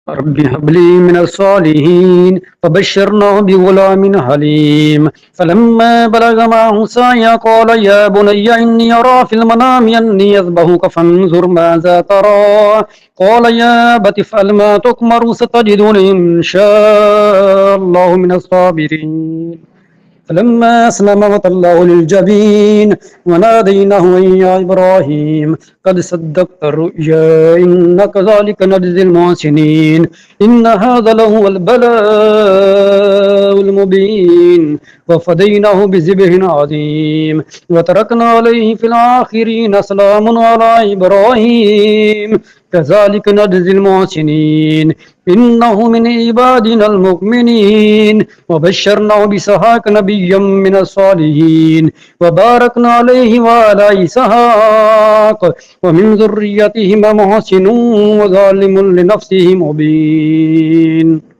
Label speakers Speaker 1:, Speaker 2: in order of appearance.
Speaker 1: رب هب لي من الصالحين فبشرناه بغلام حليم فلما بلغ معه السعي قال يا بني إني أرى في المنام أني أذبحك فانظر ماذا ترى قال يا أبت افعل ما تؤمر ستجدني إن شاء الله من الصابرين فلما أسلم وتله للجبين وناديناه يا إبراهيم قد صدقت الرؤيا إن كذلك نجزي المحسنين إن هذا لهو البلاء المبين وفديناه بذبح عظيم وتركنا عليه في الآخرين سلام على إبراهيم كذلك نجزي المحسنين إنه من عبادنا المؤمنين وبشرناه بإسحاق نبيا من الصالحين وباركنا عليه وعلى إسحاق ومن ذريتهما محسن وظالم لنفسه مبين